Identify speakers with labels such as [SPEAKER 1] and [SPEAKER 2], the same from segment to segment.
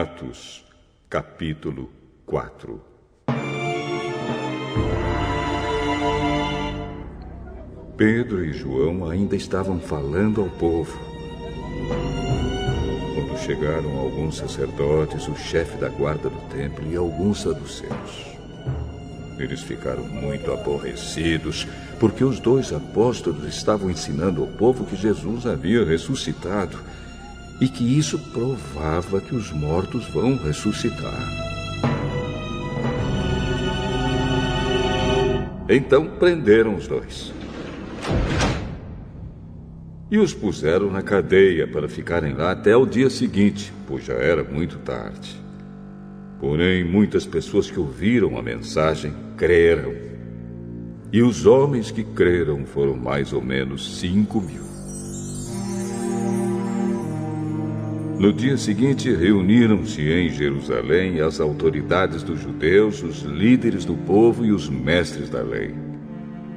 [SPEAKER 1] Atos, capítulo 4. Pedro e João ainda estavam falando ao povo quando chegaram alguns sacerdotes, o chefe da guarda do templo e alguns saduceus. Eles ficaram muito aborrecidos, porque os dois apóstolos estavam ensinando ao povo que Jesus havia ressuscitado e que isso provava que os mortos vão ressuscitar. Então prenderam os dois e os puseram na cadeia para ficarem lá até o dia seguinte, pois já era muito tarde. Porém, muitas pessoas que ouviram a mensagem creram. E os homens que creram foram mais ou menos 5.000. No dia seguinte, reuniram-se em Jerusalém as autoridades dos judeus, os líderes do povo e os mestres da lei.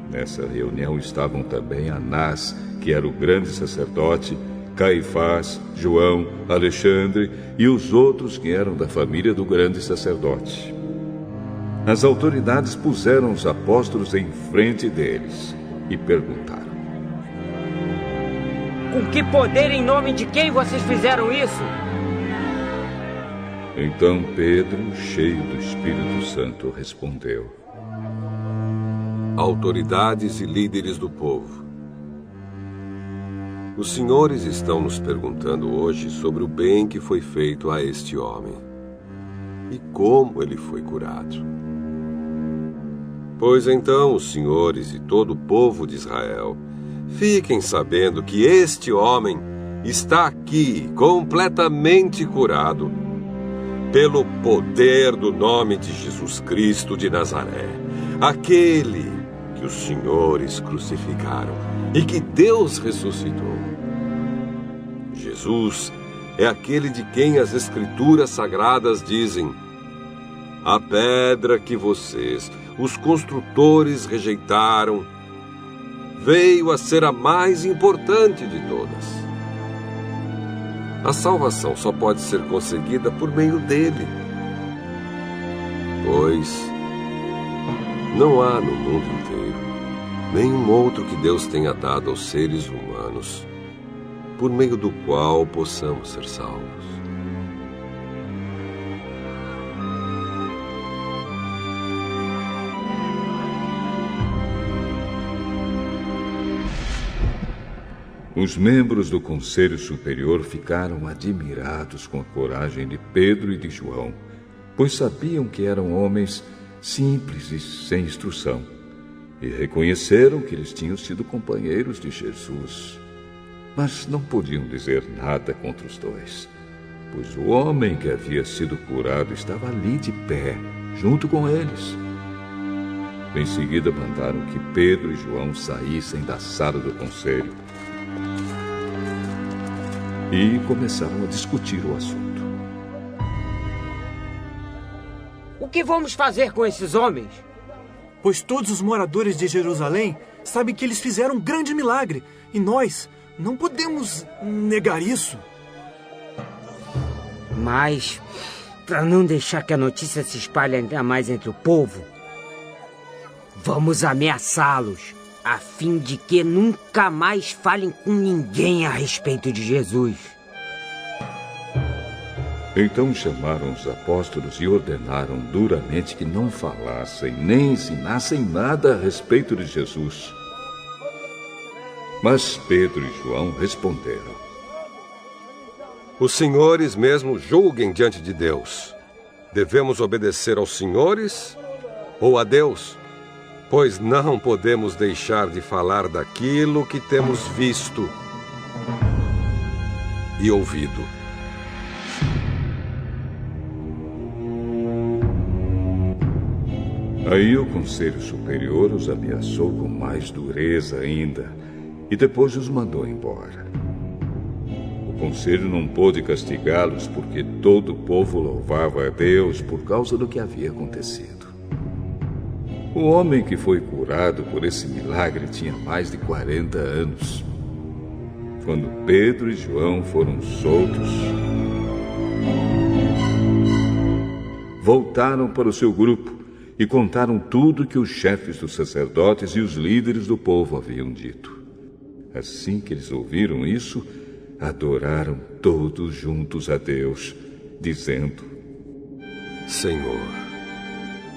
[SPEAKER 1] Nessa reunião estavam também Anás, que era o grande sacerdote, Caifás, João, Alexandre e os outros que eram da família do grande sacerdote. As autoridades puseram os apóstolos em frente deles e perguntaram:
[SPEAKER 2] com que poder, em nome de quem vocês fizeram isso?
[SPEAKER 1] Então Pedro, cheio do Espírito Santo, respondeu:
[SPEAKER 3] autoridades e líderes do povo, os senhores estão nos perguntando hoje sobre o bem que foi feito a este homem e como ele foi curado. Pois então os senhores e todo o povo de Israel fiquem sabendo que este homem está aqui completamente curado pelo poder do nome de Jesus Cristo de Nazaré, aquele que os senhores crucificaram e que Deus ressuscitou. Jesus é aquele de quem as Escrituras Sagradas dizem: a pedra que vocês, os construtores, rejeitaram, veio a ser a mais importante de todas. A salvação só pode ser conseguida por meio dele, pois não há no mundo inteiro nenhum outro que Deus tenha dado aos seres humanos, por meio do qual possamos ser salvos.
[SPEAKER 1] Os membros do Conselho Superior ficaram admirados com a coragem de Pedro e de João, pois sabiam que eram homens simples e sem instrução, e reconheceram que eles tinham sido companheiros de Jesus. Mas não podiam dizer nada contra os dois, pois o homem que havia sido curado estava ali de pé, junto com eles. Em seguida mandaram que Pedro e João saíssem da sala do conselho e começaram a discutir o assunto.
[SPEAKER 2] O que vamos fazer com esses homens?
[SPEAKER 4] Pois todos os moradores de Jerusalém sabem que eles fizeram um grande milagre, e nós não podemos negar isso.
[SPEAKER 2] Mas, para não deixar que a notícia se espalhe ainda mais entre o povo, vamos ameaçá-los, a fim de que nunca mais falem com ninguém a respeito de Jesus.
[SPEAKER 1] Então chamaram os apóstolos e ordenaram duramente que não falassem nem ensinassem nada a respeito de Jesus. Mas Pedro e João responderam:
[SPEAKER 3] os senhores mesmo julguem diante de Deus. Devemos obedecer aos senhores ou a Deus? Pois não podemos deixar de falar daquilo que temos visto e ouvido.
[SPEAKER 1] Aí o Conselho Superior os ameaçou com mais dureza ainda e depois os mandou embora. O Conselho não pôde castigá-los porque todo o povo louvava a Deus por causa do que havia acontecido. O homem que foi curado por esse milagre tinha mais de 40 anos. Quando Pedro e João foram soltos, voltaram para o seu grupo e contaram tudo que os chefes dos sacerdotes e os líderes do povo haviam dito. Assim que eles ouviram isso, adoraram todos juntos a Deus, dizendo:
[SPEAKER 3] Senhor,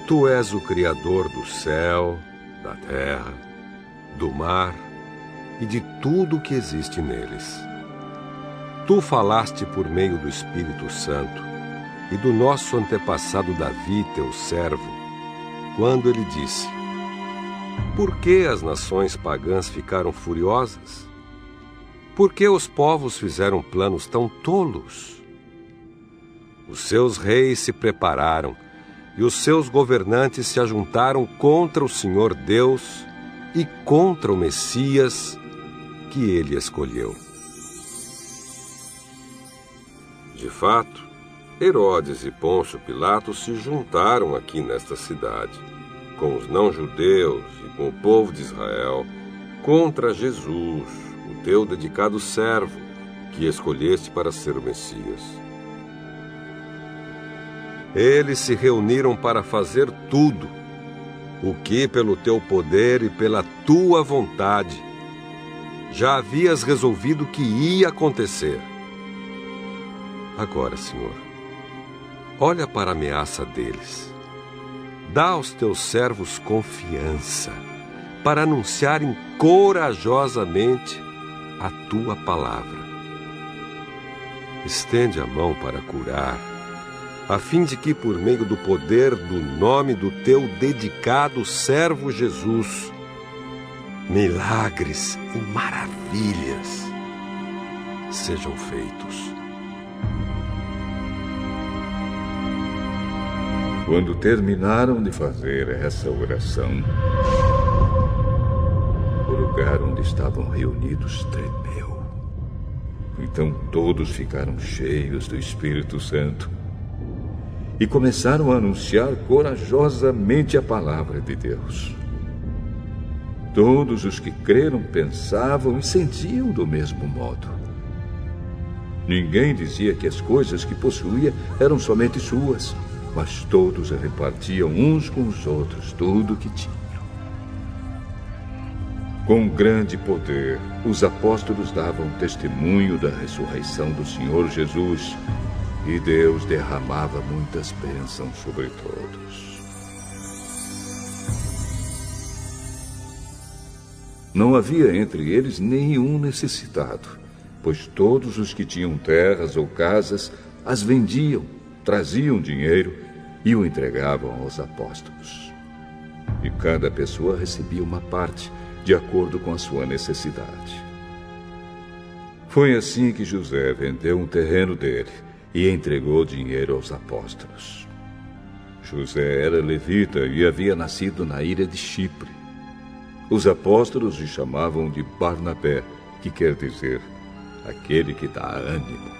[SPEAKER 3] Tu és o Criador do céu, da terra, do mar e de tudo o que existe neles. Tu falaste por meio do Espírito Santo e do nosso antepassado Davi, teu servo, quando ele disse: Por que as nações pagãs ficaram furiosas? Por que os povos fizeram planos tão tolos? Os seus reis se prepararam e os seus governantes se ajuntaram contra o Senhor Deus e contra o Messias que ele escolheu. De fato, Herodes e Pôncio Pilatos se juntaram aqui nesta cidade, com os não-judeus e com o povo de Israel, contra Jesus, o teu dedicado servo, que escolheste para ser o Messias. Eles se reuniram para fazer tudo, o que pelo teu poder e pela tua vontade já havias resolvido que ia acontecer. Agora, Senhor, olha para a ameaça deles. Dá aos teus servos confiança para anunciarem corajosamente a tua palavra. Estende a mão para curar, a fim de que, por meio do poder do nome do teu dedicado servo Jesus, milagres e maravilhas sejam feitos.
[SPEAKER 1] Quando terminaram de fazer essa oração, o lugar onde estavam reunidos tremeu. Então todos ficaram cheios do Espírito Santo e começaram a anunciar corajosamente a palavra de Deus. Todos os que creram pensavam e sentiam do mesmo modo. Ninguém dizia que as coisas que possuía eram somente suas, mas todos repartiam uns com os outros tudo o que tinham. Com grande poder, os apóstolos davam testemunho da ressurreição do Senhor Jesus, e Deus derramava muitas bênçãos sobre todos. Não havia entre eles nenhum necessitado, pois todos os que tinham terras ou casas as vendiam, traziam dinheiro e o entregavam aos apóstolos. E cada pessoa recebia uma parte, de acordo com a sua necessidade. Foi assim que José vendeu um terreno dele e entregou dinheiro aos apóstolos. José era levita e havia nascido na ilha de Chipre. Os apóstolos o chamavam de Barnabé, que quer dizer aquele que dá ânimo.